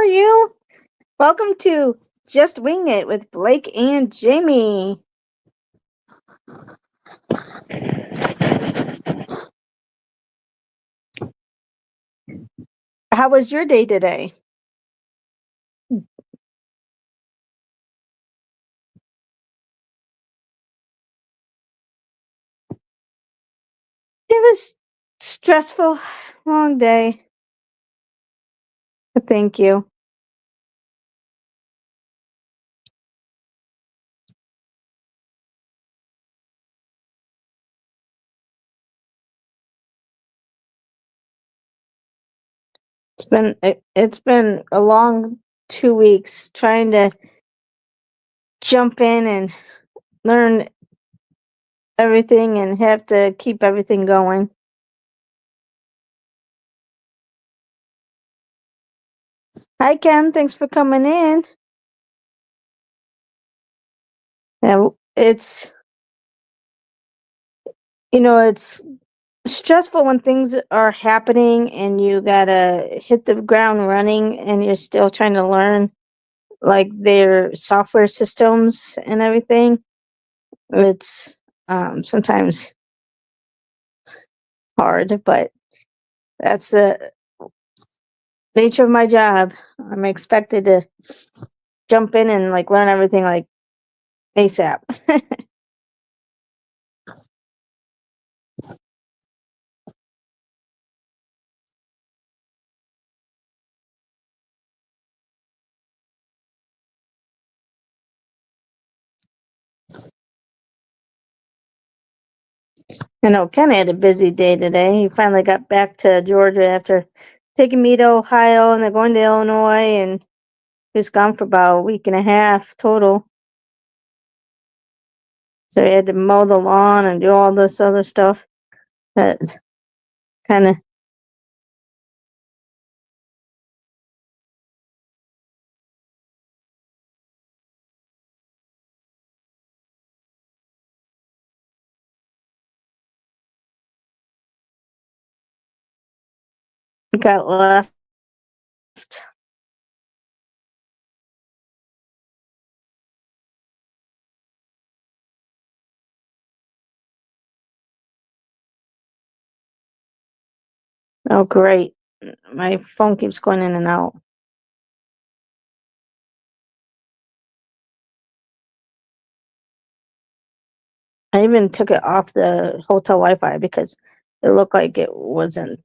are you? Welcome to Just Wing It with Blake and Jamie. How was your day today? It was stressful, long day. Thank you. It's been a long 2 weeks trying to jump in and learn everything and have to keep everything going. Hi Ken, thanks for coming in. Yeah, it's stressful when things are happening and you gotta hit the ground running and you're still trying to learn like their software systems and everything. It's sometimes hard, but that's the nature of my job. I'm expected to jump in and like learn everything like ASAP. I know Ken had a busy day today. He finally got back to Georgia after taking me to Ohio and they're going to Illinois, and he was gone for about a week and a half total. So he had to mow the lawn and do all this other stuff that kind of got left. Oh, great. My phone keeps going in and out. I even took it off the hotel Wi-Fi because it looked like it wasn't,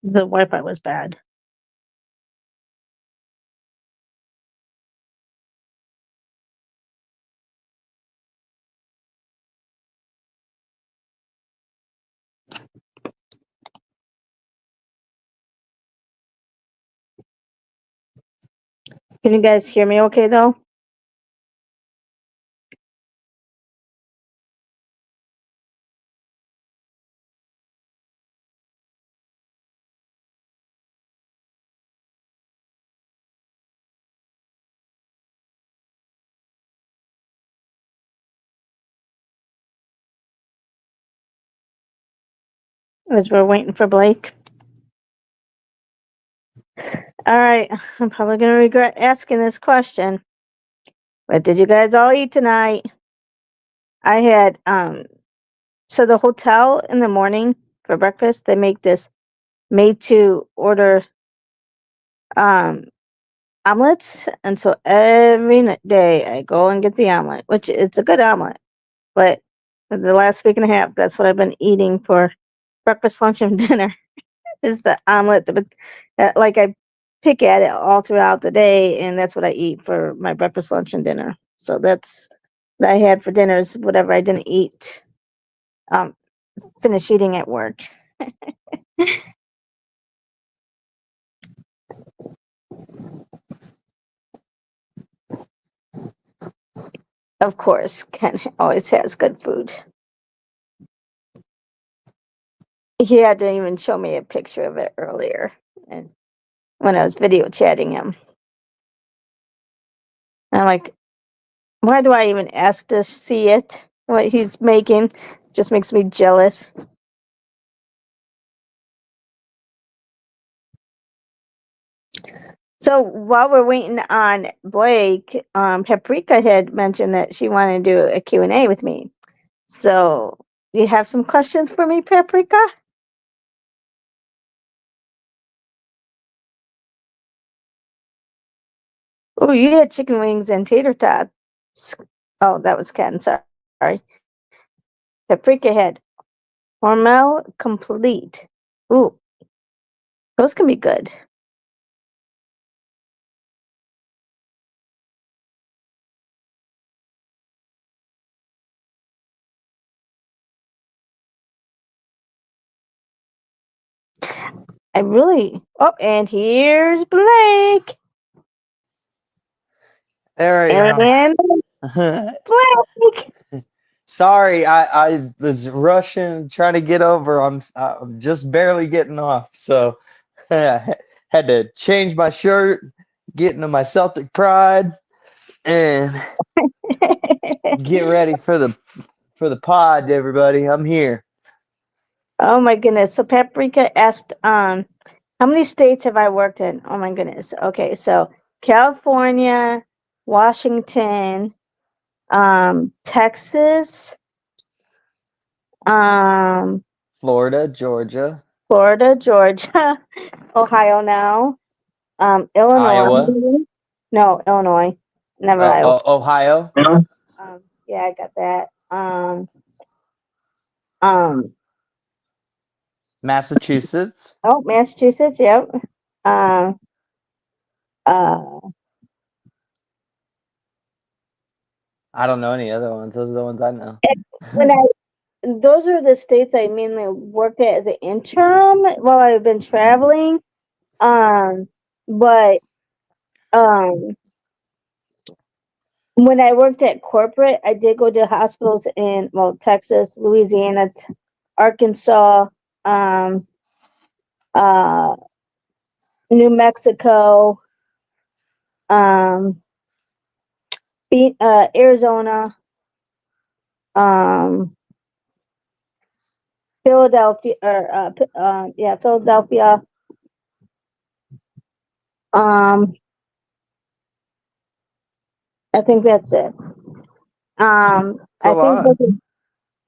the Wi-Fi was bad. Can you guys hear me okay though? As we're waiting for Blake. All right, I'm probably gonna regret asking this question. What did you guys all eat tonight? I had so the hotel in the morning for breakfast, they make this made to order um omelets, and so every day I go and get the omelet, which it's a good omelet. But for the last week and a half, that's what I've been eating for breakfast, lunch, and dinner is the omelet. Like I pick at it all throughout the day, and that's what I eat for my breakfast, lunch, and dinner. So that's what I had for dinner is whatever I didn't eat, um, finish eating at work. Of course, Ken always has good food. He had to even show me a picture of it earlier, and when I was video chatting him, I'm like, why do I even ask to see it? What he's making just makes me jealous. So while we're waiting on Blake, Paprika had mentioned that she wanted to do a Q&A with me. So you have some questions for me, Paprika? Oh, you had chicken wings and tater tots. Oh, that was Ken. Sorry. Paprika had Hormel Complete. Ooh, those can be good. Oh, and here's Blake. There I And am. Blake. Sorry, I was rushing, trying to get over. I'm just barely getting off, so I had to change my shirt, get into my Celtic pride, and get ready for the pod, everybody. I'm here. Oh my goodness. So Paprika asked, how many states have I worked in? Oh my goodness. Okay, so California, Washington, Texas, um, Florida, Georgia, Florida, Georgia, Ohio now, Illinois. Iowa, No, Illinois. Never Iowa. Ohio, Yeah, I got that. Um, Massachusetts. oh, Massachusetts. Yep. Um, uh, I don't know any other ones. Those are the ones I know. when I those are the states I mainly worked at as an interim while I've been traveling. But um, when I worked at corporate, I did go to hospitals in Texas, Louisiana, Arkansas, um, uh, New Mexico, um, Arizona, um, Philadelphia, Philadelphia. Um, I think that's it. It's a lot.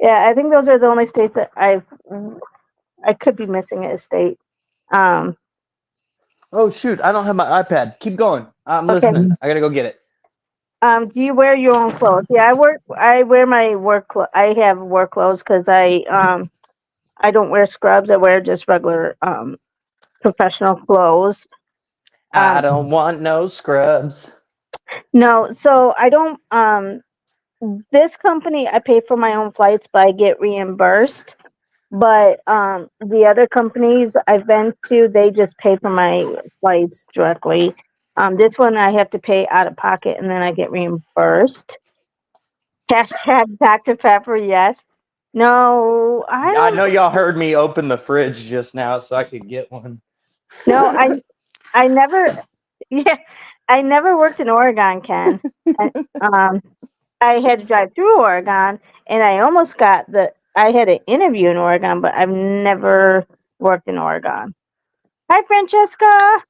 I think those are the only states that I could be missing a state. Um, Oh shoot, I don't have my iPad. Keep going. I'm okay. listening. I gotta go get it. Do you wear your own clothes? Yeah, I wear my work clothes. I have work clothes because I don't wear scrubs. I wear just regular professional clothes. I Um, don't want no scrubs. no, so I don't. This company I pay for my own flights, but I get reimbursed. But the other companies I've been to, they just pay for my flights directly. This one I have to pay out of pocket, and then I get reimbursed. Hashtag Dr. Pepper, yes. No, I I don't. know y'all heard me open the fridge just now so I could get one. No, I never. Yeah, I never worked in Oregon, Ken. I, um, I had to drive through Oregon, and I almost got the. I had an interview in Oregon, but I've never worked in Oregon. Hi, Francesca.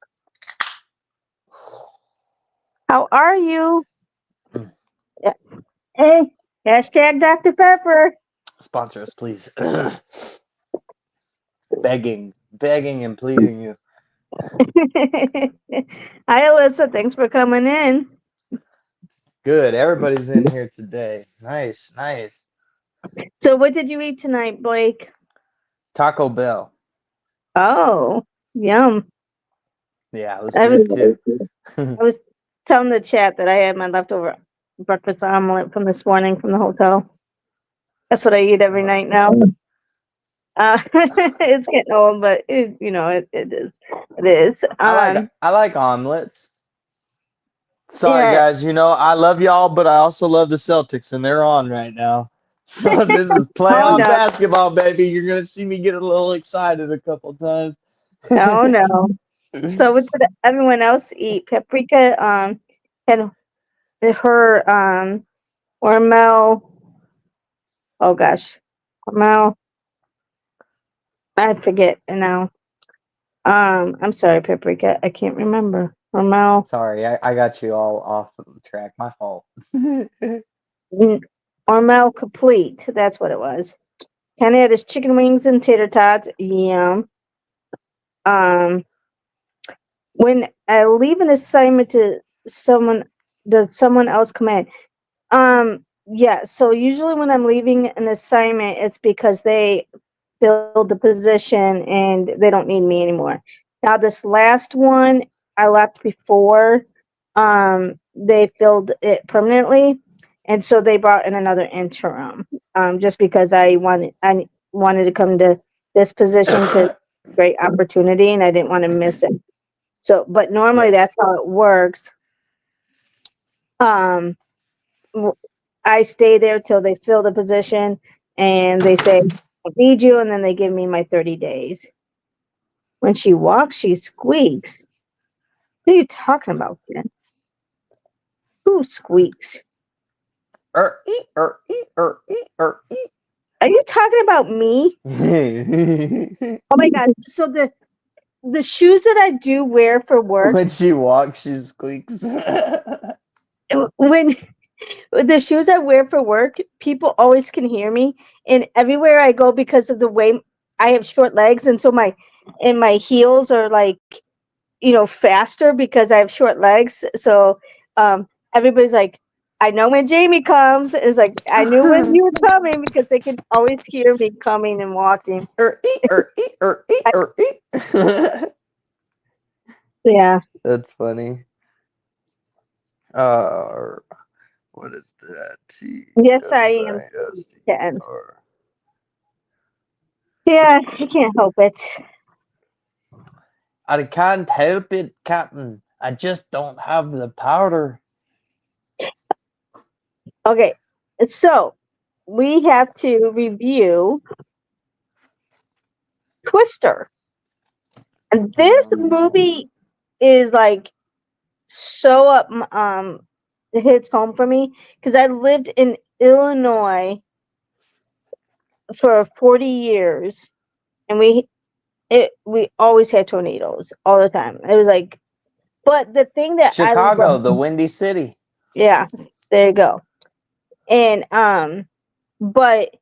How are you? Yeah. Hey, hashtag Dr. Pepper. Sponsor us, please. Begging and pleading you. Hi, Alyssa. Thanks for coming in. Good. Everybody's in here today. Nice, nice. So, what did you eat tonight, Blake? Taco Bell. Oh, yum. Yeah, it was I was good too. I was telling the chat that I had my leftover breakfast omelet from this morning from the hotel. That's what I eat every night now. It's getting old, but it is. It is. I like omelets. Sorry Yeah. guys, I love y'all, but I also love the Celtics and they're on right now. So this is Oh playoff no. basketball, baby. You're gonna see me get a little excited a couple times. Oh no. So what did everyone else eat? Paprika had her Hormel. Oh gosh, Hormel. I forget now. I'm sorry, Paprika. I can't remember. Hormel. Sorry, I got you all off of track. My fault. Hormel Complete. That's what it was. Kenny had his chicken wings and tater tots. Yum. Um, when I leave an assignment to someone, does someone else come in? Yeah. So usually when I'm leaving an assignment, it's because they filled the position and they don't need me anymore. Now this last one I left before they filled it permanently, and so they brought in another interim just because I wanted to come to this position because great opportunity and I didn't want to miss it. So, but normally Yeah. that's how it works. Um, w- I stay there till they fill the position and they say, I need you, and then they give me my 30 days. When she walks, she squeaks. What are you talking about, Jen? Who squeaks? Are you talking about me? Oh my god. So the shoes that I do wear for work, When she walks, she squeaks. when the shoes I wear for work, people always can hear me, and everywhere I go because of the way I have short legs, and so my heels are like, faster because I have short legs. So everybody's like, I know when Jamie comes. It's like I knew when you were coming because they can always hear me coming and walking. Yeah. That's funny. Uh, what is that? Yes, I am. Ken. TWISTR. Yeah, I can't help it. I can't help it, Captain. I just don't have the powder. Okay, so we have to review Twister. And this movie is like so up it hits home for me because I lived in Illinois for 40 years and we always had tornadoes all the time. It was like, but the thing that I Chicago, love, the Windy City. yeah, there you go. And but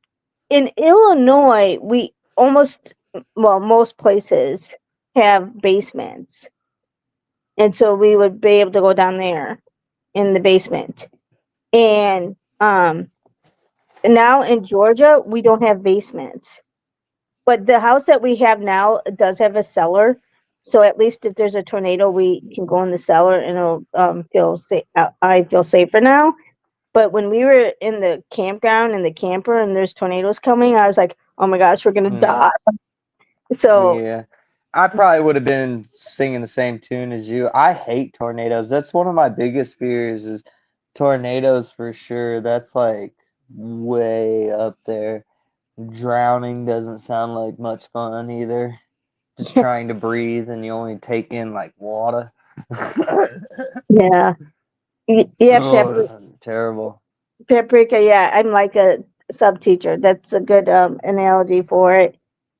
in Illinois we almost, well, most places have basements. And so we would be able to go down there in the basement. And now in Georgia, we don't have basements. But the house that we have now does have a cellar. So at least if there's a tornado, we can go in the cellar and it'll feel safe. I feel safer now. But when we were in the campground in the camper and there's tornadoes coming, I was like, oh my gosh, we're gonna Mm, die. So yeah. I probably would have been singing the same tune as you. I hate tornadoes. That's one of my biggest fears is tornadoes for sure. That's like way up there. Drowning doesn't sound like much fun either. Just trying to breathe and you only take in like water. yeah, yeah, Oh, terrible. paprika. Yeah, I'm like a sub teacher. That's a good analogy for it.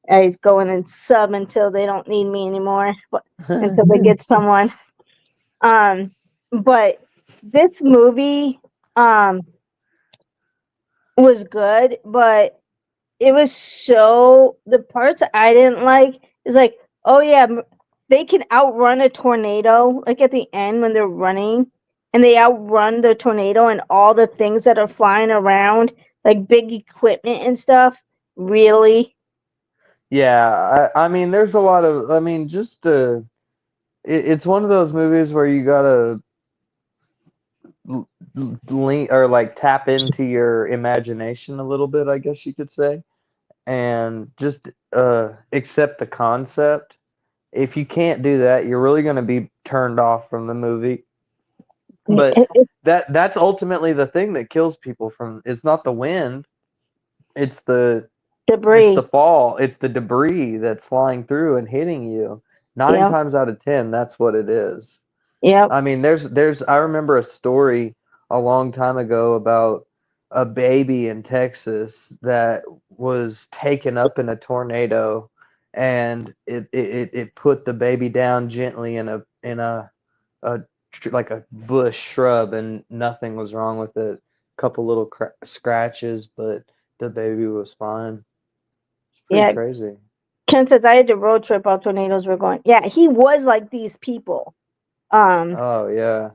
I go in and sub until they don't need me anymore, until they get someone. Um, but this movie um was good, but it was so, the parts I didn't like is like, oh yeah, they can outrun a tornado. Like at the end when they're running, and they outrun the tornado and all the things that are flying around, like big equipment and stuff. Really? Yeah, I mean, there's a lot of, I mean, it's one of those movies where you gotta lean or like tap into your imagination a little bit, I guess you could say, and just accept the concept. If you can't do that, you're really gonna be turned off from the movie. But that's ultimately the thing that kills people from, it's not the wind, it's the Debris. fall, it's the debris that's flying through and hitting you. Nine Yep. times out of 10, that's what it is. Yep. I mean, I remember a story a long time ago about a baby in Texas that was taken up in a tornado, and it put the baby down gently in a like a bush shrub, and nothing was wrong with it. Couple little scratches, but the baby was fine. It's pretty Yeah, crazy. Ken says I had to road trip while tornadoes were going. Yeah, he was like these people. Um, Oh yeah.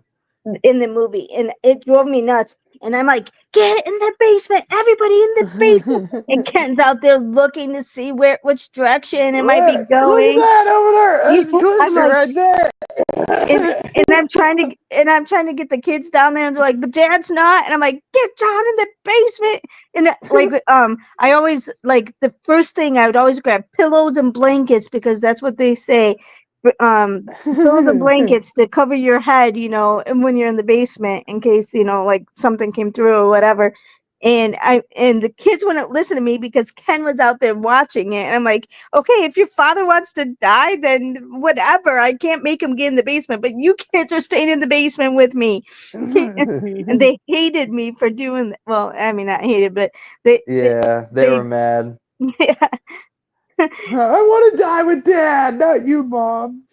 in the movie, and it drove me nuts. And I'm like, get in the basement, everybody in the basement. And Ken's out there looking to see which direction it might be Look at going. that over there. There's a I'm twister like, right there. and I'm trying to get the kids down there, and they're like, but Dad's not. And I'm like, get down in the basement. And like, I always like the first thing I would always grab pillows and blankets because that's what they say. Pillows and blankets to cover your head, and when you're in the basement in case, like something came through or whatever. And the kids wouldn't listen to me because Ken was out there watching it. And I'm like, okay, if your father wants to die, then whatever. I can't make him get in the basement, but you kids are staying in the basement with me. And they hated me for doing that. Well, I mean, not hated, but they, Yeah, they they, were mad. yeah. I want to die with Dad, not you, Mom.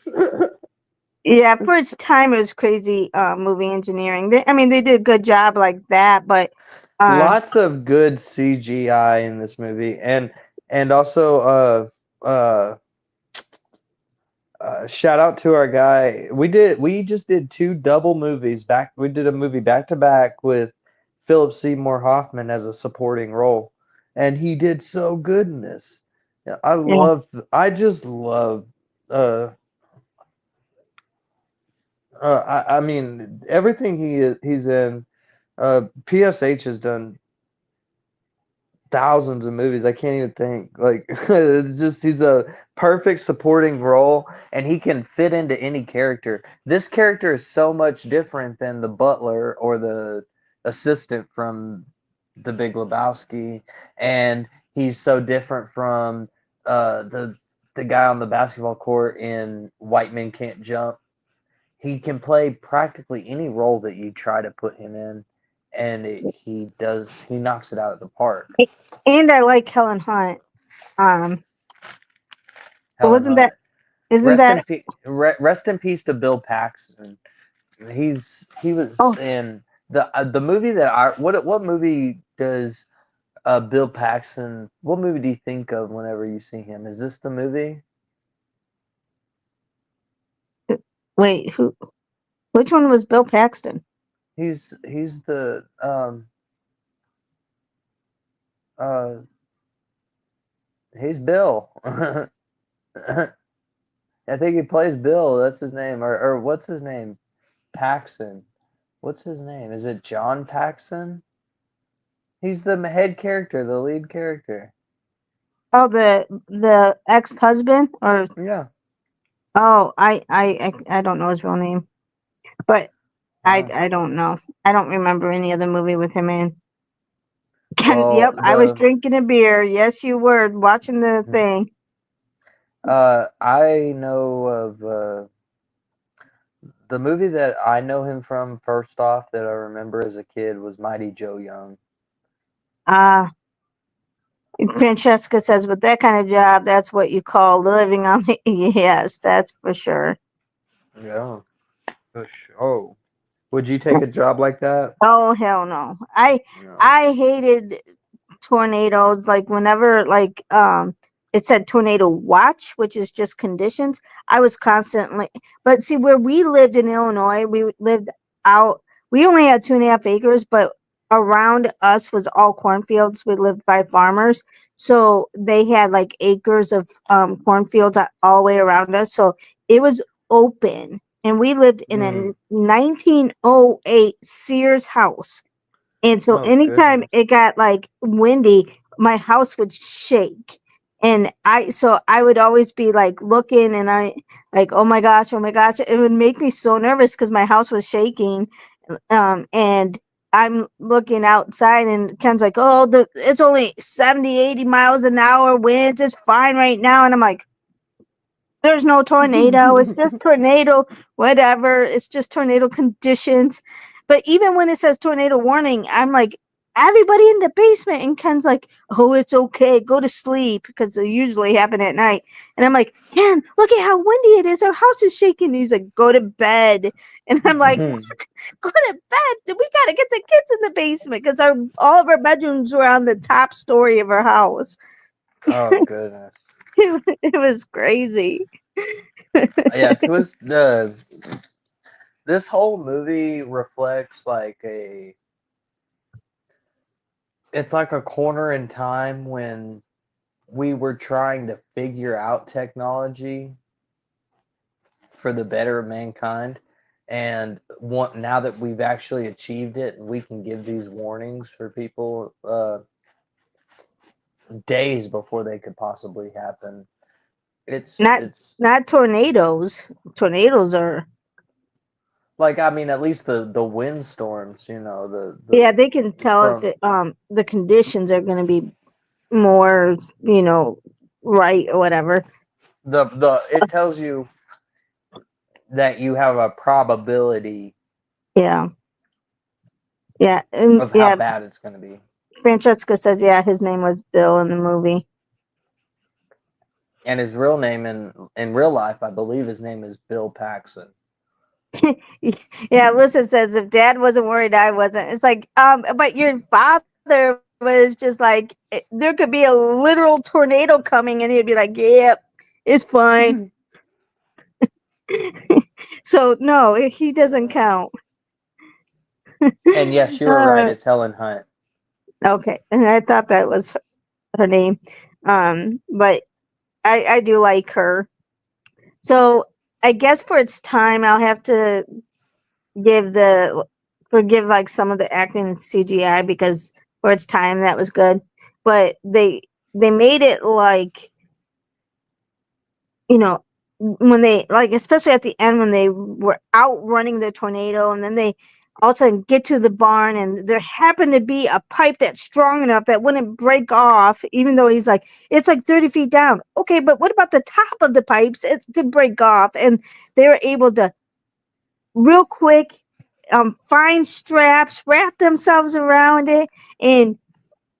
Yeah, for its time, it was crazy movie engineering. They did a good job like that, but um, Lots of good CGI in this movie, and also shout out to our guy. We just did two double movies back. We did a movie back to back with Philip Seymour Hoffman as a supporting role, and he did so good in this. Yeah, yeah, I just love uh I mean everything he's in. PSH has done thousands of movies. I can't even think. Like it's just he's a perfect supporting role and he can fit into any character. This character is so much different than the butler or the assistant from The Big Lebowski, and he's so different from the guy on the basketball court in White Men Can't Jump. He can play practically any role that you try to put him in, and he knocks it out of the park. and I like Helen Hunt. Um, but Helen wasn't that Hunt. isn't that? Rest in peace to Bill Paxton. He was Oh, in the movie that I what movie does Bill Paxton, what movie do you think of whenever you see him? Is this the movie? wait, who? Which one was Bill Paxton? He's the uh he's Bill. I think he plays Bill. That's his name. Or what's his name? Paxton. What's his name? Is it John Paxton? He's the head character, the lead character. Oh, the ex-husband, or Yeah. oh, I don't know his real name, but Wow. I don't know. I don't remember any other movie with him in. Well, Yep, I was drinking a beer. Yes, you were watching the thing. I know of the movie that I know him from first off that I remember as a kid was Mighty Joe Young. Uh Francesca says, with that kind of job, that's what you call living on the yes, that's for sure. Yeah. For sure. Oh, would you take a job like that? Oh hell no. No. I hated tornadoes. Like whenever it said tornado watch, which is just conditions, I was constantly, but see where we lived in Illinois, out we only had 2.5 acres, but around us was all cornfields. We lived by farmers. So they had like acres of cornfields all the way around us. So it was open. And we lived in a Mm. 1908 Sears house. And so Oh anytime goodness. it got like windy, my house would shake. And I would always be like looking, and I like, oh my gosh, oh my gosh. It would make me so nervous because my house was shaking. And I'm looking outside, and Ken's like, oh, it's only 70, 80 miles an hour winds. It's fine right now. And I'm like, there's no tornado. It's just tornado, whatever. It's just tornado conditions. But even when it says tornado warning, I'm like, everybody in the basement. And Ken's like, oh, it's okay. Go to sleep. Because they usually happen at night. And I'm like, Ken, look at how windy it is. Our house is shaking. And he's like, go to bed. And I'm like, what? Go to bed. We got to get the kids in the basement. Because all of our bedrooms were on the top story of our house. Oh goodness. It was crazy. Yeah, this whole movie reflects like it's like a corner in time when we were trying to figure out technology for the better of mankind. And now that we've actually achieved it, we can give these warnings for people days before they could possibly happen. It's Not tornadoes. Tornadoes are like, I mean, at least the windstorms, yeah, they can tell if from the conditions are going to be more, right or whatever. it tells you that you have a probability Yeah. Yeah. And of how yeah, bad it's going to be. Francesca says, yeah, his name was Bill in the movie. And his real name in real life, I believe his name is Bill Paxton. Yeah, Alyssa says, if Dad wasn't worried, I wasn't. It's like, but your father was just like, there could be a literal tornado coming, and he'd be like, yep, it's fine. So, no, he doesn't count. And yes, you were right. It's Helen Hunt. Okay, and I thought that was her name. But I do like her. So I guess for its time, I'll have to forgive like some of the acting and CGI because for its time that was good. But they made it like, when they like, especially at the end when they were outrunning the tornado, and then they all of a sudden get to the barn, and there happened to be a pipe that's strong enough that wouldn't break off, even though he's like, it's like 30 feet down. Okay, but what about the top of the pipes? It could break off. And they were able to real quick find straps, wrap themselves around it, and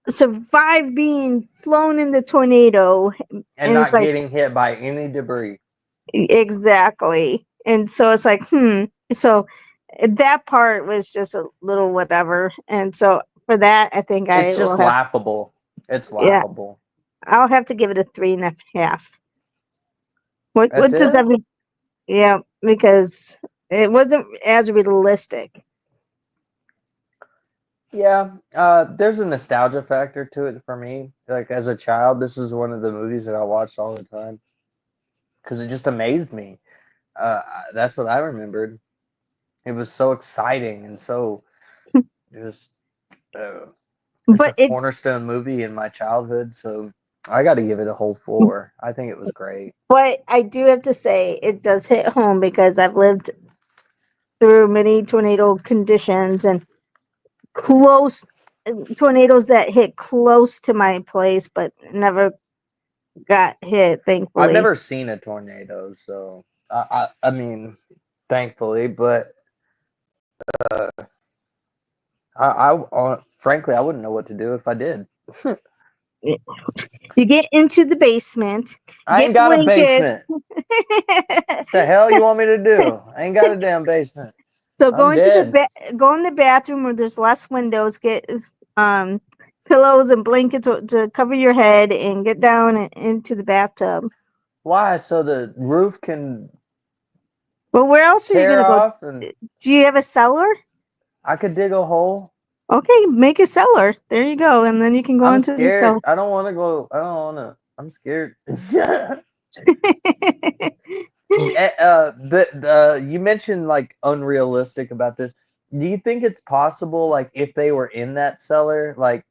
survive being flown in the tornado. And It's not like, getting hit by any debris. exactly. And so it's like, so that part was just a little whatever. And so for that, I think I It's will just have, laughable. It's yeah, laughable. I'll have to give it a 3.5. That's What does it? that? Yeah, because it wasn't as realistic. Yeah, there's a nostalgia factor to it for me. Like as a child, this is one of the movies that I watched all the time because it just amazed me. That's what I remembered. It was so exciting and so just it's a But it, cornerstone movie in my childhood. So I got to give it a whole 4. I think it was great. but I do have to say it does hit home because I've lived through many tornado conditions and close tornadoes that hit close to my place, but never got hit, I've thankfully. never seen a tornado, so I mean, thankfully, but frankly, I wouldn't know what to do if I did. You get into the basement, I ain't get got a blankets. basement. The hell you want me to do? I ain't got a damn basement. So I'm dead. go in the bathroom where there's less windows, get um pillows and blankets to cover your head, and get down into the bathtub. Why? So the roof can But where else are you tear gonna go? off and Do you have a cellar? I could dig a hole. Okay, make a cellar. There you go, and then you can go I'm into the cellar. scared. I don't want to go. I don't want to. I'm scared. You mentioned like unrealistic about this. Do you think it's possible, like if they were in that cellar, like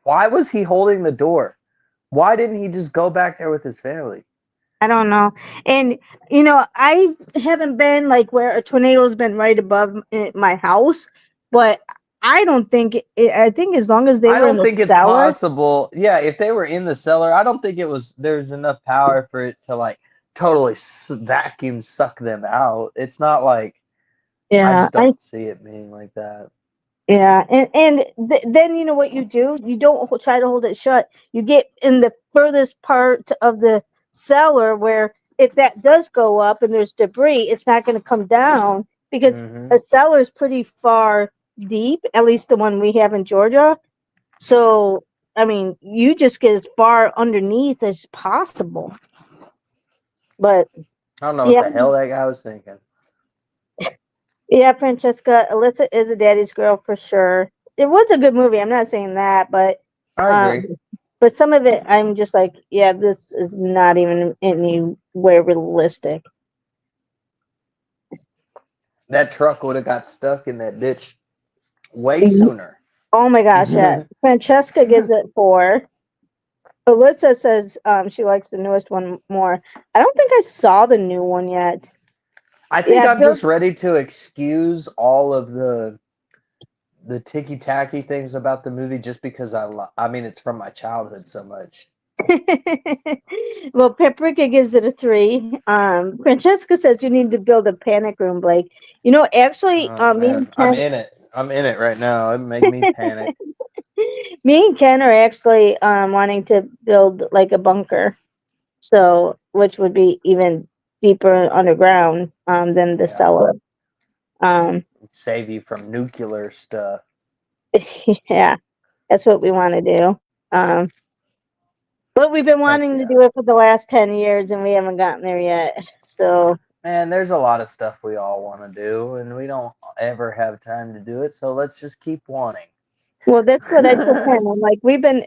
why was he holding the door? Why didn't he just go back there with his family? I don't know. And I haven't been like where a tornado's been right above my house, but I don't think I think as long as they I were in don't the think it's cellar. possible. Yeah, if they were in the cellar, I don't think there's enough power for it to like totally vacuum suck them out. It's not like I Yeah, just don't see it being like that. Yeah, and then you know what you do? You don't try to hold it shut. You get in the furthest part of the cellar where if that does go up and there's debris, it's not going to come down because Hmm. a cellar is pretty far deep, at least the one we have in Georgia. So, I mean, you just get as far underneath as possible. But I don't know what yeah, the hell that guy was thinking. yeah, Francesca, Alyssa is a daddy's girl for sure. It was a good movie. I'm not saying that, but I um, agree. but some of it, I'm just like, yeah, this is not even anywhere realistic. That truck would have got stuck in that ditch way sooner. Oh my gosh, yeah. Francesca gives it 4. Alyssa says she likes the newest one more. I don't think I saw the new one yet. I think Yeah, I'm Bill. just ready to excuse all of the ticky tacky things about the movie just because I mean it's from my childhood so much. Well, Paprika gives it a 3. Francesca says you need to build a panic room, Blake. You know, actually, Oh me man, and I'm Ken, in it. I'm in it right now. It make me panic. me and Ken are actually wanting to build like a bunker, so which would be even deeper underground than the Yeah, cellar. Um, save you from nuclear stuff. yeah, that's what we want to do. Um, but we've been Heck wanting to yeah. do it for the last 10 years, and we haven't gotten there yet. So. Man, there's a lot of stuff we all want to do, and we don't ever have time to do it. So let's just keep wanting. Well, that's what I told him. I'm like, we've been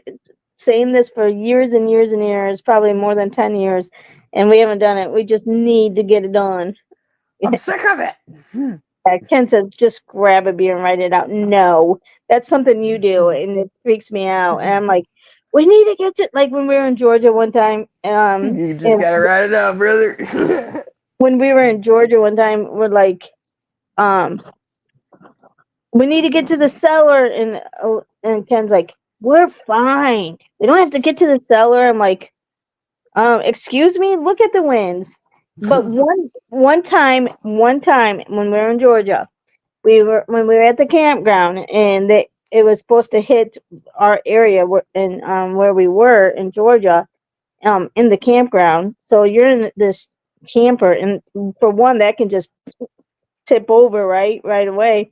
saying this for years and years and years, probably more than 10 years, and we haven't done it. We just need to get it done. I'm sick of it. Ken said, just grab a beer and write it out. No, that's something you do, and it freaks me out. And I'm like, we need to get to, like when we were in Georgia one time, You just and gotta write it out, brother. when we were in Georgia one time, we're like, um, we need to get to the cellar, and Ken's like, we're fine. We don't have to get to the cellar. I'm like, excuse me, look at the winds. But one time when we were in Georgia, when we were at the campground, and it was supposed to hit our area where we were in Georgia, in the campground. So you're in this camper, and for one, that can just tip over right away.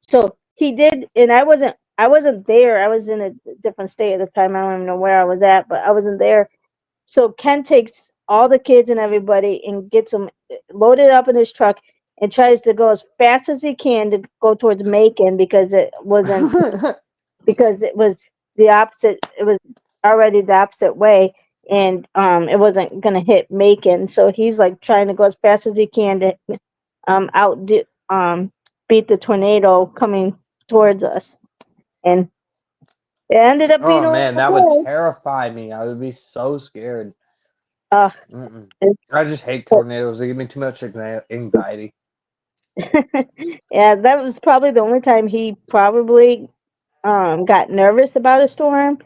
So he did, and I wasn't there. I was in a different state at the time. I don't even know where I was at, but I wasn't there. So Ken takes all the kids and everybody and gets them loaded up in his truck and tries to go as fast as he can to go towards Macon because it was the opposite. It was already the opposite way, and it wasn't gonna hit Macon. So he's like trying to go as fast as he can to outdo beat the tornado coming towards us, and it ended up being Oh a man, that would little. terrify me. I would be so scared. Uh, Mm-mm. I it's just hate tornadoes. They give me too much anxiety. yeah, that was probably the only time he probably got nervous about a storm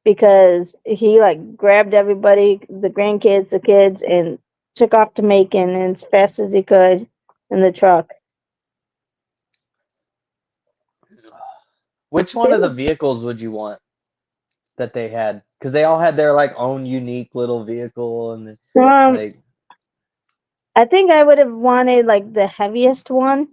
because he like grabbed everybody, the grandkids, the kids, and took off to Macon as fast as he could in the truck. Which one of the vehicles would you want that they had? Because they all had their like own unique little vehicle, and Um, like I think I would have wanted like the heaviest one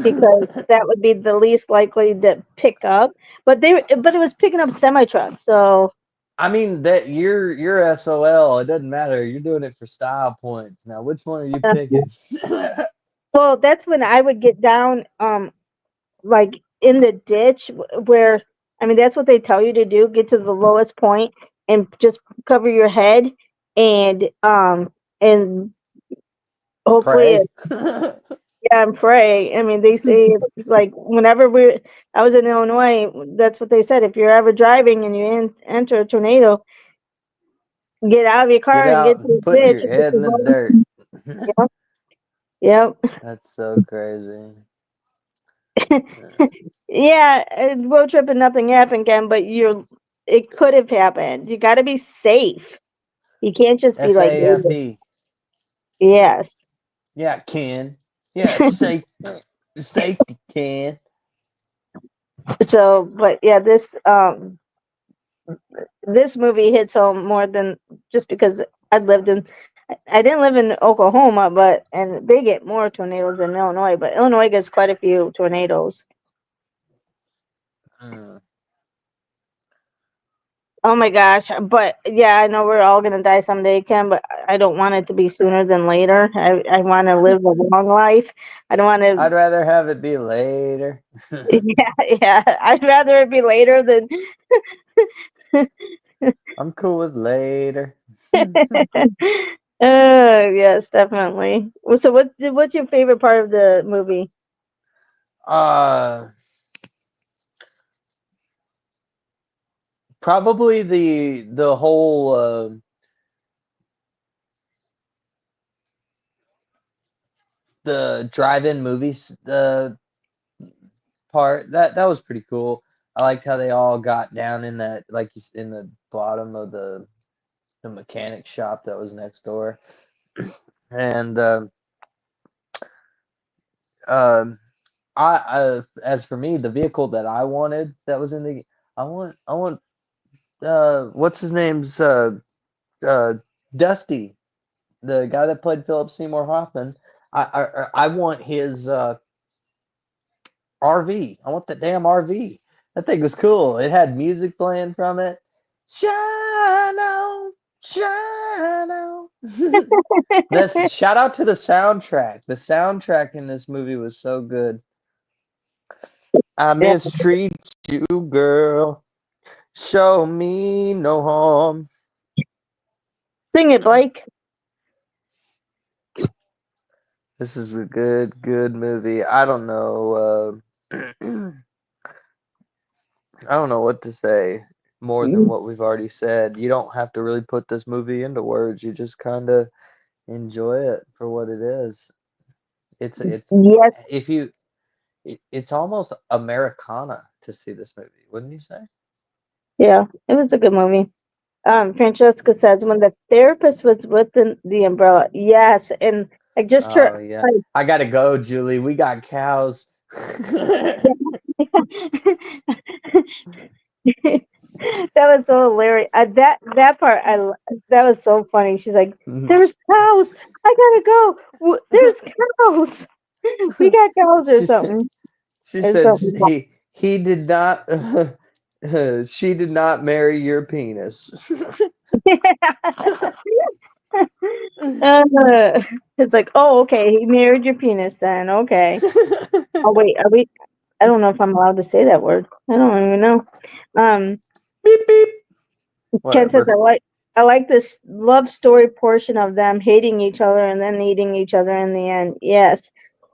because that would be the least likely to pick up. But it was picking up semi trucks, so I mean that you're SOL. It doesn't matter. You're doing it for style points. Now, which one are you uh, picking? well, that's when I would get down, like in the ditch where, I mean, that's what they tell you to do. Get to the lowest point and just cover your head, and hopefully, Pray. yeah, and pray. I mean, they say like I was in Illinois. That's what they said. If you're ever driving and you enter a tornado, get out of your Get car and get out to and the put ditch. your And get head the in the dirt. lowest. Yep. Yep. That's so crazy. Yeah, road trip and nothing happened, Ken, but it could have happened. You got to be safe. You can't just be like, SAFE. yes. Yeah, Ken. Yeah, safe, safety, Ken. So, but yeah, this movie hits home more than just because I didn't live in Oklahoma, but and they get more tornadoes than Illinois, but Illinois gets quite a few tornadoes. Mm. Oh my gosh! But yeah, I know we're all gonna die someday, Ken. But I don't want it to be sooner than later. I want to live a long life. I don't want to. I'd rather have it be later. Yeah, yeah. I'd rather it be later than. I'm cool with later. Yes, definitely. Well, so what's your favorite part of the movie? uh Probably the whole the drive-in movies part. That was pretty cool. I liked how they all got down in that, like in the bottom of the mechanic shop that was next door. And um as for me, the vehicle that I wanted that was in the I want what's his name's uh Dusty, the guy that played Philip Seymour Hoffman. I want his RV. I want that damn RV. That thing was cool. It had music playing from it. Shine on, shine on. This shout out to the soundtrack. The soundtrack in this movie was so good. I Yeah, mistreat you, girl. Show me no harm. sing it, Blake. This is a good movie. I don't know. I don't know what to say more than what we've already said. You don't have to really put this movie into words. You just kind of enjoy it for what it is. It's Yes, if you it's almost Americana to see this movie, wouldn't you say? yeah, it was a good movie. Francesca says when the therapist was with the umbrella. Yes, and I just heard. Oh yeah. I gotta go, Julie. We got cows. That was so hilarious. That part, that was so funny. She's like, "There's cows. I gotta go. There's cows. We got cows or She said something." she It's said something. he did not she did not marry your penis. Uh, it's like, oh, okay. He married your penis then. Okay. Oh wait, are we? I don't know if I'm allowed to say that word. I don't even know. Um, Beep beep. Ken says Whatever. I like this love story portion of them hating each other and then eating each other in the end. Yes,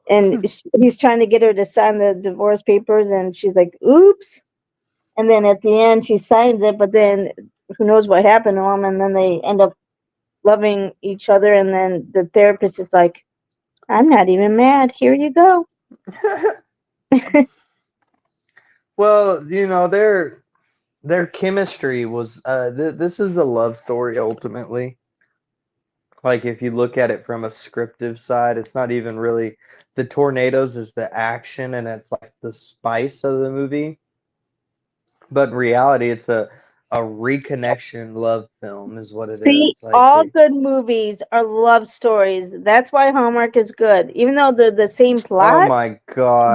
and he's trying to get her to sign the divorce papers, and she's like, "Oops!" And then at the end, she signs it, but then who knows what happened to them? And then they end up loving each other, and then the therapist is like, "I'm not even mad. Here you go." Well, their chemistry was this is a love story ultimately. Like if you look at it from a scriptive side, it's not even really the tornadoes is the action and it's like the spice of the movie. But in reality, it's a reconnection love film is what it See, is. Like all they, good movies are love stories. That's why Hallmark is good. Even though they're the same oh plot, my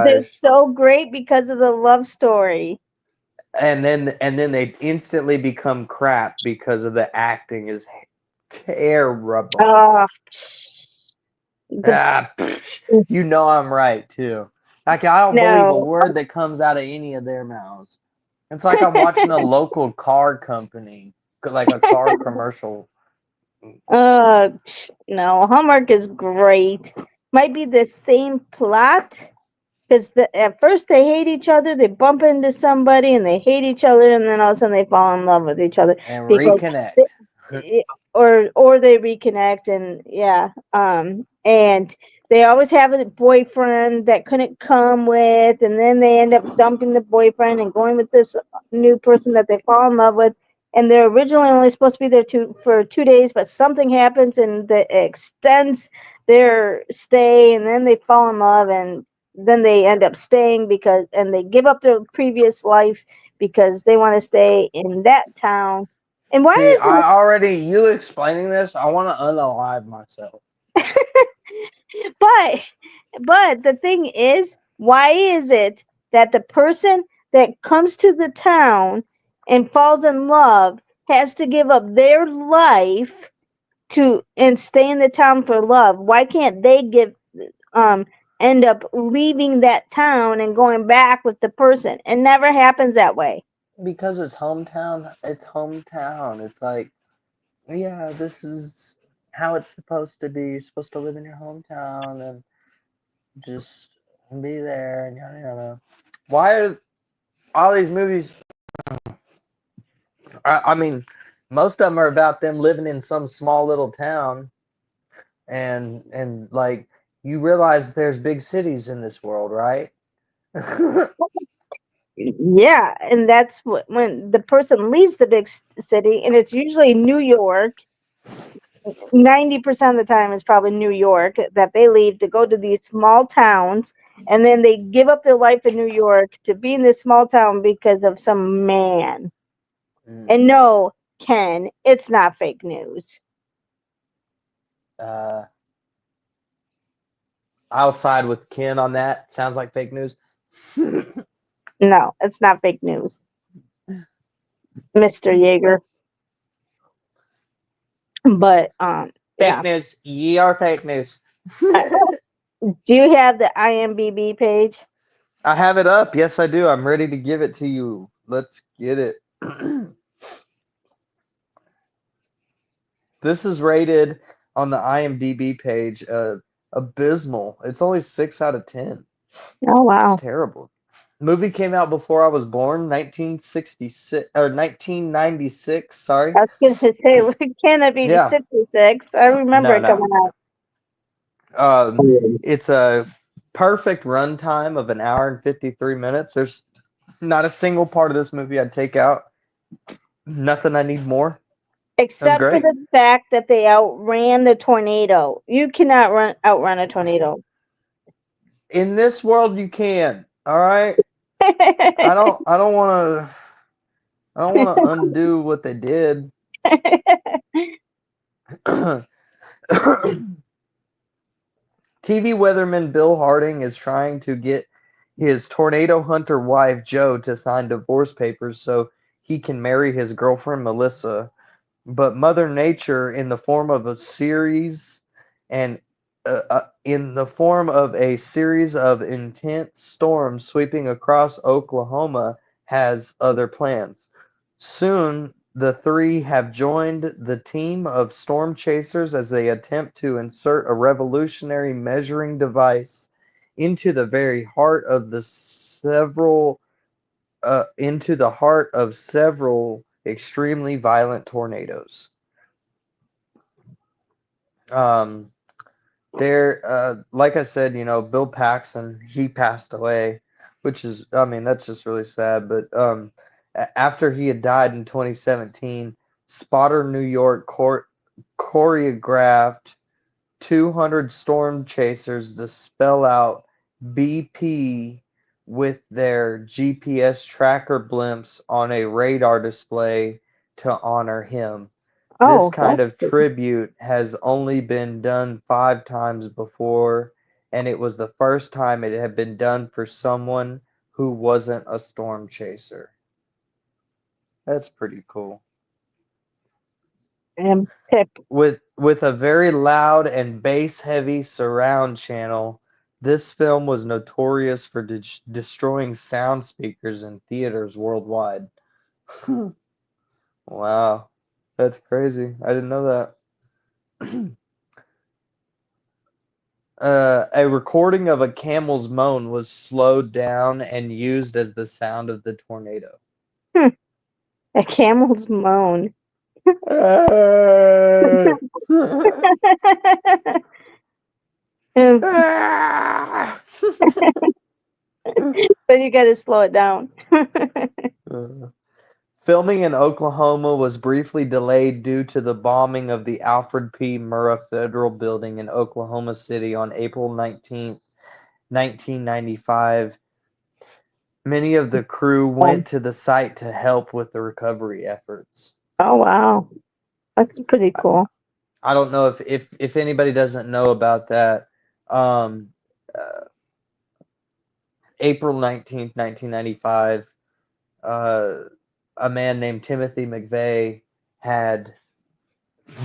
they're gosh. so great because of the love story. And then they instantly become crap because of the acting is terrible. Uh, the You know I'm right too. Like I don't believe a no. word that comes out of any of their mouths. It's like I'm watching a local car company, like a car commercial. No. Hallmark is great. Might be the same plot because at first they hate each other, they bump into somebody and they hate each other, and then all of a sudden they fall in love with each other And because reconnect. they, or they reconnect, and yeah, and they always have a boyfriend that couldn't come with, and then they end up dumping the boyfriend and going with this new person that they fall in love with, and they're originally only supposed to be there for 2 days, but something happens and that extends their stay, and then they fall in love, and then they end up staying and they give up their previous life because they want to stay in that town. And why See, is it? you explaining this, I want to unalive myself. But the thing is, why is it that the person that comes to the town and falls in love has to give up their life to and stay in the town for love? Why can't they end up leaving that town and going back with the person? It never happens that way. Because it's hometown. It's hometown. It's like, yeah, this is how it's supposed to be. You're supposed to live in your hometown and just be there and yada yada. Why are all these movies? I mean, most of them are about them living in some small little town, and like you realize there's big cities in this world, right? Yeah, and that's when the person leaves the big city, and it's usually New York. 90% of the time it's probably New York that they leave to go to these small towns, and then they give up their life in New York to be in this small town because of some man. And no, Ken, it's not fake news. I'll side with Ken on that. Sounds like fake news. No, it's not fake news, Mr. Yeager. But Fake news. Ye are fake news. do you have the IMDb page? I have it up. Yes, I do. I'm ready to give it to you. Let's get it. This is rated on the IMDb page abysmal. It's only 6 out of 10. Oh wow. It's terrible. Movie came out before I was born, 1966 or 1996, sorry. I was gonna say, can it be the Yeah. 66? I remember No, it coming no. out. It's a perfect runtime of an hour and 53 minutes. There's not a single part of this movie I'd take out. Nothing I need more. Except for great. the fact that they outran the tornado. You cannot outrun a tornado. In this world you can. All right? I don't want to undo what they did. TV weatherman Bill Harding is trying to get his tornado hunter wife Jo to sign divorce papers so he can marry his girlfriend Melissa. But Mother Nature, in the form of a series and in the form of a series of intense storms sweeping across Oklahoma, has other plans. Soon, the three have joined the team of storm chasers as they attempt to insert a revolutionary measuring device into the very heart of the several into the heart of several extremely violent tornadoes. Um, like I said, Bill Paxton, he passed away, which is, I mean, that's just really sad. But after he had died in 2017, Spotter New York choreographed 200 storm chasers to spell out BP with their GPS tracker blimps on a radar display to honor him. This Oh, kind of tribute has only been done 5 times before, and it was the first time it had been done for someone who wasn't a storm chaser. That's pretty cool. and Pip. With a very loud and bass-heavy surround channel, this film was notorious for destroying sound speakers in theaters worldwide. Wow, that's crazy. I didn't know that. A recording of a camel's moan was slowed down and used as the sound of the tornado. A camel's moan. But you gotta slow it down. Filming in Oklahoma was briefly delayed due to the bombing of the Alfred P. Murrah Federal Building in Oklahoma City on April 19th 1995. Many of the crew went to the site to help with the recovery efforts. Oh, wow. That's pretty cool. I don't know if anybody doesn't know about that. Um, uh, April 19th, 1995, a man named Timothy McVeigh had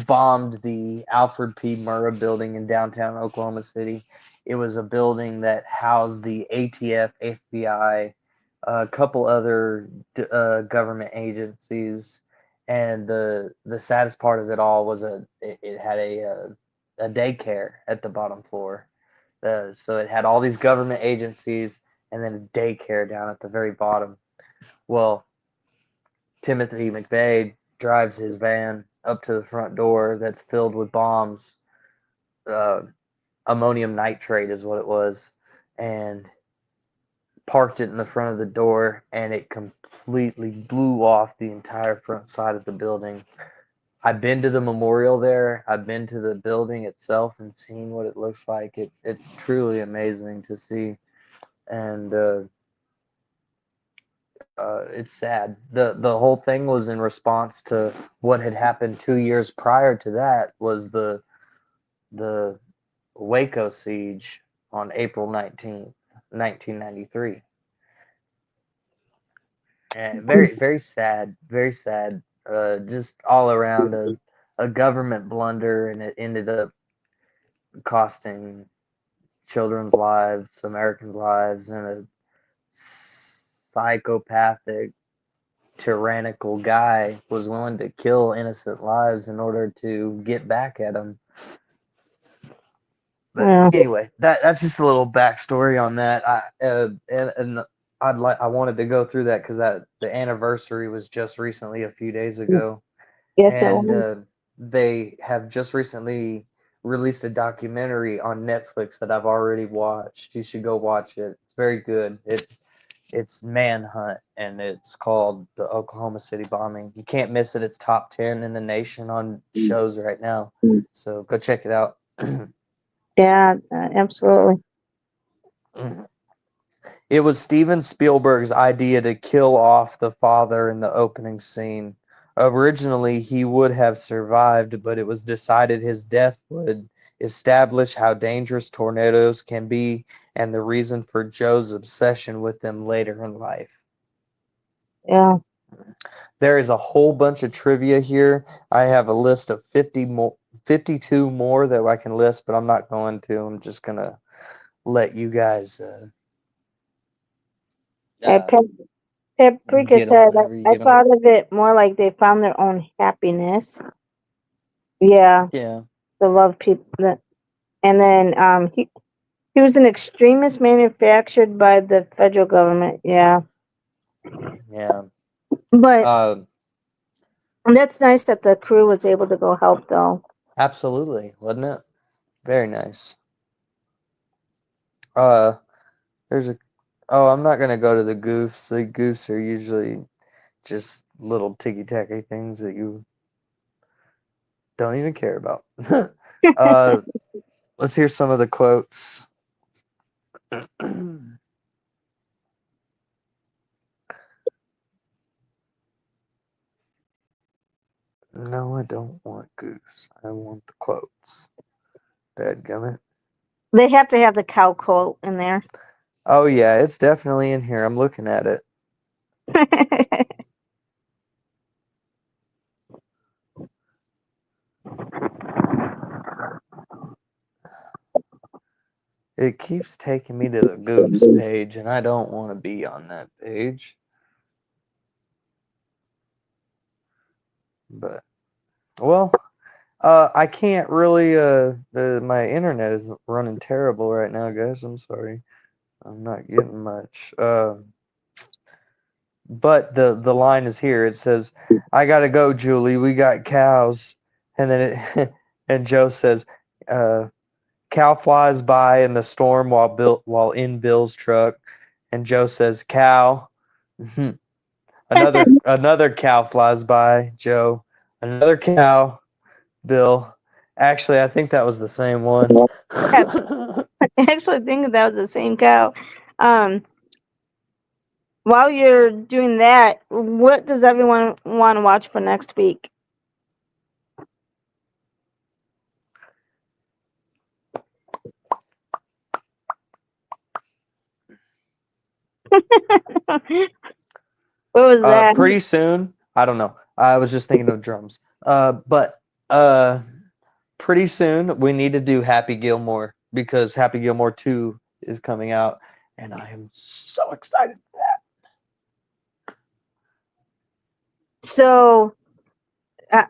bombed the Alfred P. Murrah building in downtown Oklahoma City. It was a building that housed the ATF, FBI, a couple other government agencies, and the saddest part of it all was it had a daycare at the bottom floor. So it had all these government agencies and then a daycare down at the very bottom. Well, Timothy McVeigh drives his van up to the front door that's filled with bombs. Uh, Ammonium nitrate is what it was, and parked it in the front of the door, and it completely blew off the entire front side of the building. I've been to the memorial there. I've been to the building itself and seen what it looks like. It's truly amazing to see, and it's sad. The whole thing was in response to what had happened 2 years prior to that was the Waco siege on April 19th, 1993. And very sad, very sad. Just all around a government blunder, and it ended up costing children's lives, Americans' lives, and a psychopathic, tyrannical guy was willing to kill innocent lives in order to get back at them. But Yeah. anyway, that's just a little backstory on that. I wanted to go through that because the anniversary was just recently a few days ago, Yes, it and was. they have just recently released a documentary on Netflix that I've already watched. You should go watch it. It's very good. It's Manhunt, and it's called the Oklahoma City bombing. You can't miss it. It's top 10 in the nation on shows right now. So go check it out. Yeah, absolutely. It was Steven Spielberg's idea to kill off the father in the opening scene. Originally, he would have survived, but it was decided his death would establish how dangerous tornadoes can be and the reason for Joe's obsession with them later in life. Yeah. There is a whole bunch of trivia here. I have a list of 52 more that I can list, but I'm not going to. I'm just going to let you guys Paprika get them said, whenever you I get them. thought of it more like they found their own happiness. Yeah, Yeah. the love people. And then he was an extremist manufactured by the federal government. Yeah, Yeah. but Uh, that's nice that the crew was able to go help, though. Absolutely, wasn't it? Very nice. Uh, there's a. Oh, I'm not gonna go to the goofs. The goofs are usually just little ticky tacky things that you don't even care about. uh, let's hear some of the quotes. No, I don't want goofs. I want the quotes. Dadgummit. They have to have the cow quote in there. Oh yeah, it's definitely in here. I'm looking at it. It keeps taking me to the goofs page, and I don't want to be on that page. But well, I can't really. My internet is running terrible right now, guys. I'm sorry. I'm not getting much. But the line is here. It says, "I gotta go, Julie. We got cows." And then it and Joe says, "Cow flies by in the storm while in Bill's truck." And Joe says, "Cow." Another cow flies by, Joe. Another cow, Bill. Actually, I think that was the same one. actually think that was the same cow. Um, while you're doing that, what does everyone want to watch for next week? What was that? Pretty soon, I don't know. I was just thinking of drums. But pretty soon we need to do Happy Gilmore because Happy Gilmore 2 is coming out, and I am so excited for that. So, uh,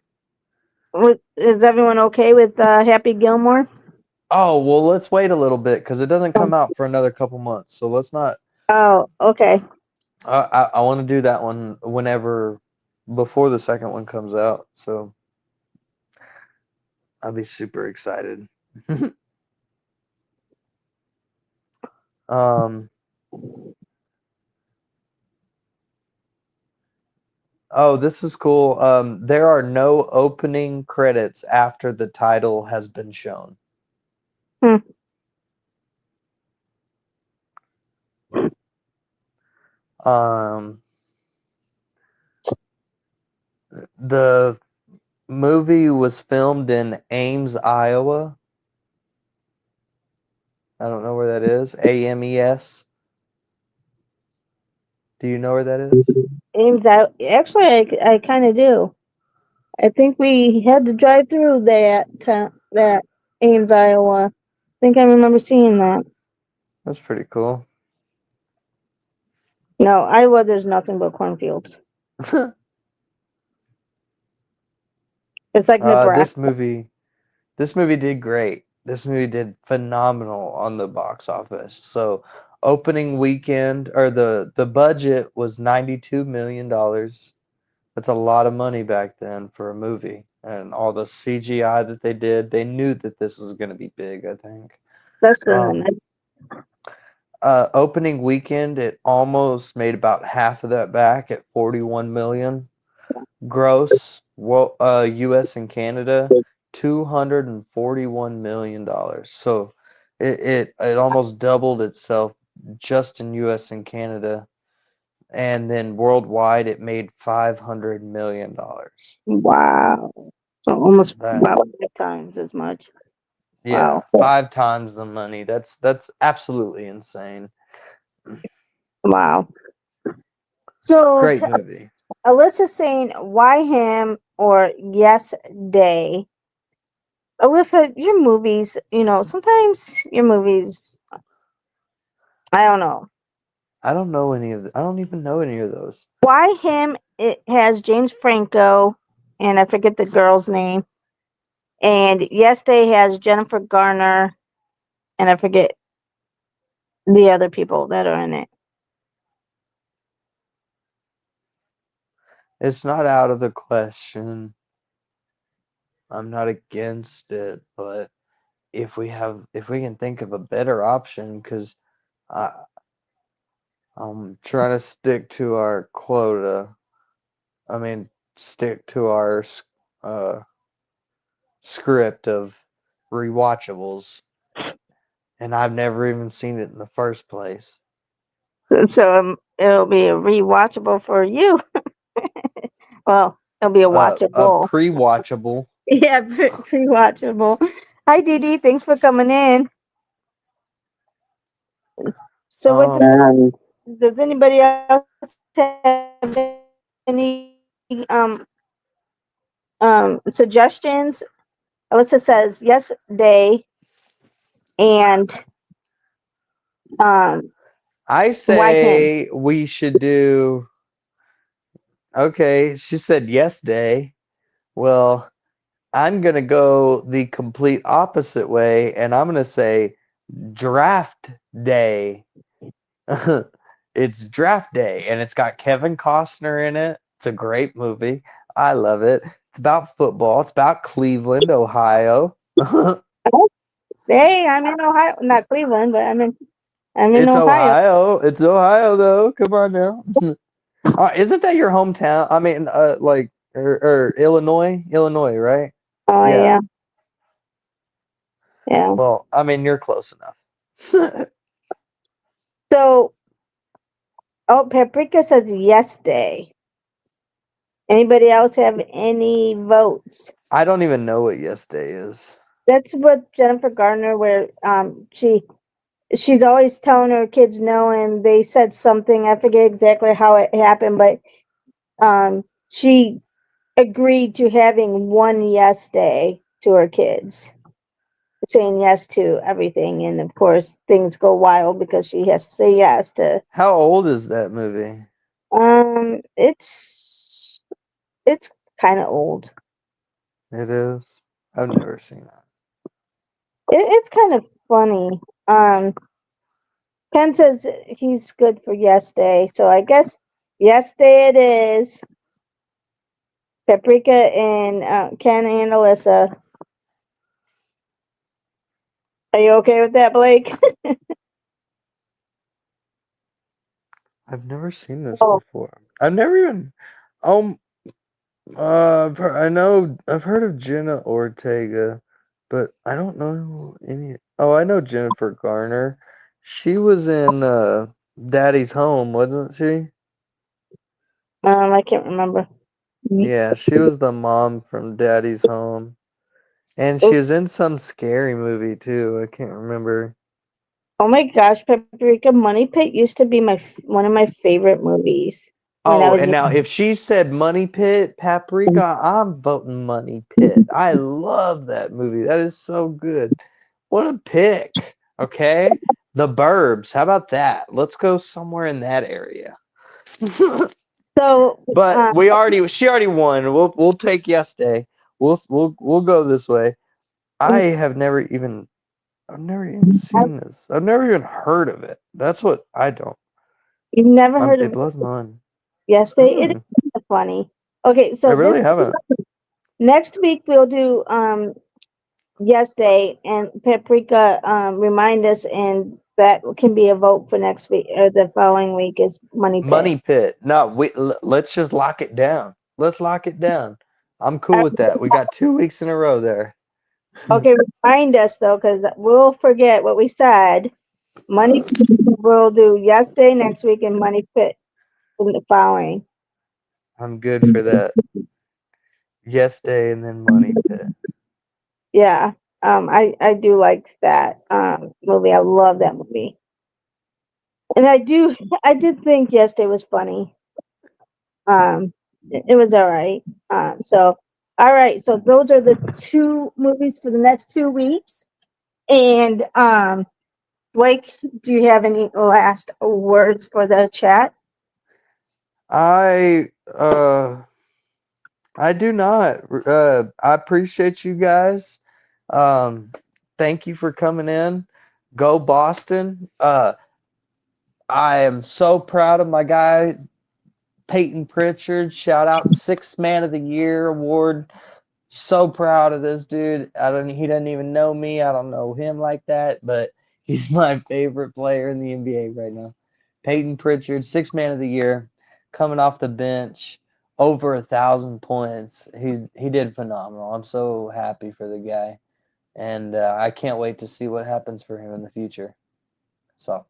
is everyone okay with Happy Gilmore? Oh, well, let's wait a little bit because it doesn't come out for another couple months. So let's not. Oh, okay. I want to do that one whenever before the second one comes out. So I'll be super excited. um. Oh, this is cool. There are no opening credits after the title has been shown. Hmm. Um, the movie was filmed in Ames, Iowa. I don't know where that is. Ames. Do you know where that is? Ames out. Actually, I kind of do. I think we had to drive through that Ames, Iowa. I think I remember seeing that. That's pretty cool. No, Iowa. There's nothing but cornfields. It's like This Nebraska. movie did great. This movie did phenomenal on the box office. So opening weekend or the budget was $92 million. That's a lot of money back then for a movie. And all the CGI that they did, they knew that this was going to be big, I think. That's good. Um, Opening weekend, it almost made about half of that back at 41 million. Gross, well, US and Canada, $241 million. So it almost doubled itself just in US and Canada. And then worldwide, it made $500 million. Wow. So almost That, wow 5 times as much. yeah, Wow. 5 times the money. That's absolutely insane. Wow. So Great movie. Alyssa's saying, why him or yes, day? Alyssa, your movies, sometimes your movies, I don't know. I don't know any of I don't even know any of those. Why him? It has James Franco, and I forget the girl's name. And yes, day has Jennifer Garner, and I forget the other people that are in it. It's not out of the question. I'm not against it, but if we can think of a better option, because I'm trying to stick to our quota. I mean, stick to our uh, script of rewatchables, and I've never even seen it in the first place. So it'll be a rewatchable for you. Well, it'll be a A watchable. pre-watchable. Yeah, pre-watchable. Hi, Dee Dee. Thanks for coming in. So, Um, does anybody else have any suggestions? Alyssa says yes, day, and um, I why him? say we should do. Okay, she said yes, day. Well, I'm gonna go the complete opposite way, and I'm gonna say draft day. It's draft day, and it's got Kevin Costner in it. It's a great movie. I love it. It's about football. It's about Cleveland, Ohio. Hey, I'm in Ohio, not Cleveland, but I'm in It's Ohio. Ohio. It's Ohio, though. Come on now. Isn't that your hometown? I mean, like, or Illinois? Illinois, right? Oh Yeah. yeah, yeah. Well, I mean, you're close enough. So, oh, Paprika says yes day. Anybody else have any votes? I don't even know what Yes Day is. That's what Jennifer Gardner, where she's always telling her kids no, and they said something. I forget exactly how it happened, but she agreed to having one yes day to her kids, saying yes to everything, and of course things go wild because she has to say yes to. How old is that movie? It's kind of old. It is. I've never seen that. It's kind of funny. Ken says he's good for yes day, so I guess yes day it is. Paprika and Ken and Alyssa. Are you okay with that, Blake? I've never seen this Oh, before. I've never even. Um. I know. I've heard of Jenna Ortega, but I don't know any. Oh, I know Jennifer Garner. She was in Daddy's Home, wasn't she? I can't remember. Yeah, she was the mom from Daddy's Home. And she Oh, was in some scary movie too. I can't remember. oh my gosh, Paprika! Money Pit used to be one of my favorite movies when I Oh, was and now young. if she said Money Pit, Paprika, I'm voting Money Pit. I love that movie. That is so good. What a pick. Okay? The Burbs. How about that? Let's go somewhere in that area. So, But she already won. We'll take yes day. We'll go this way. I've never even seen this. I've never even heard of it. That's what I don't. you've never heard It of blows my mind. Yes Day? It Mm, is funny. Okay, I so really this haven't. next week we'll do Yes Day, and Paprika remind us, and that can be a vote for next week or the following week is Money Pit. Money Pit. No, let's just lock it down. Let's lock it down. I'm cool with that. We got 2 weeks in a row there. Okay, remind us though, because we'll forget what we said. Money Pit, we'll do Yes Day next week and Money Pit in the following. I'm good for that. Yes Day and then Money Pit. Yeah, I do like that movie. I love that movie, and I did think Yes Day was funny. It was all right. So all right, so those are the two movies for the next 2 weeks. And Blake, do you have any last words for the chat? I I do not. I appreciate you guys. Um, thank you for coming in. Go Boston. I am so proud of my guy Peyton Pritchard. Shout out Sixth Man of the Year award. So proud of this dude. He doesn't even know me. I don't know him like that, but he's my favorite player in the NBA right now. Peyton Pritchard, Sixth Man of the Year, coming off the bench, over 1,000 points. He did phenomenal. I'm so happy for the guy, and I can't wait to see what happens for him in the future. So.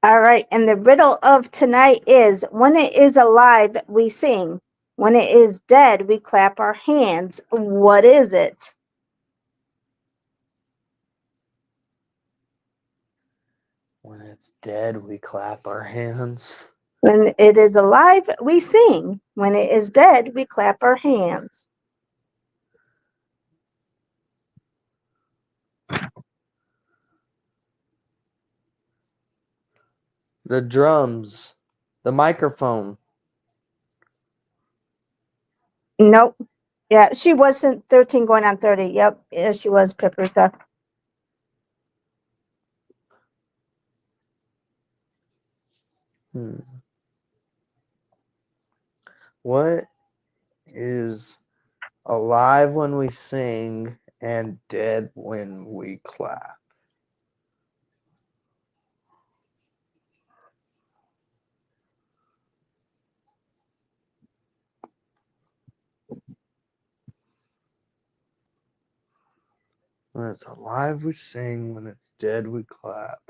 All right, and the riddle of tonight is: when it is alive, we sing. When it is dead, we clap our hands. What is it? When it's dead, we clap our hands. When it is alive, we sing. When it is dead, we clap our hands. The drums, the microphone. Nope. Yeah, she wasn't 13 going on 30. Yep, yeah, she was Paprika. Hmm. What is alive when we sing and dead when we clap? When it's alive, we sing. When it's dead, we clap.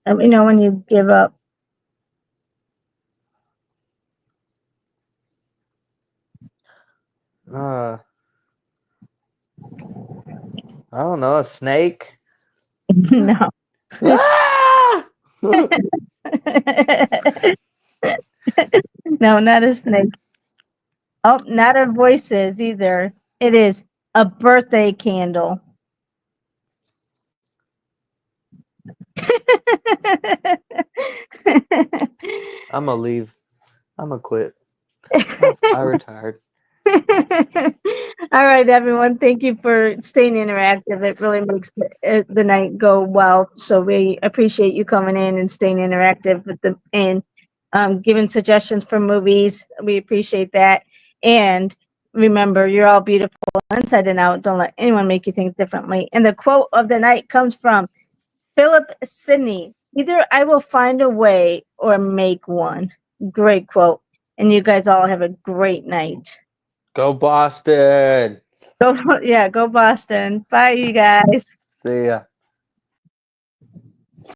Let me know when you give up. I don't know, a snake? No. Ah! No, not a snake. Oh, not a voices either. It is a birthday candle. I'm gonna leave. I'm gonna quit. I retired. All right, everyone. Thank you for staying interactive. It really makes the night go well. So we appreciate you coming in and staying interactive with the and giving suggestions for movies. We appreciate that. And remember, you're all beautiful inside and out. Don't let anyone make you think differently. And the quote of the night comes from Philip Sidney. Either I will find a way or make one. Great quote. And you guys all have a great night. Go Boston. Go, yeah, go Boston. Bye, you guys. See ya.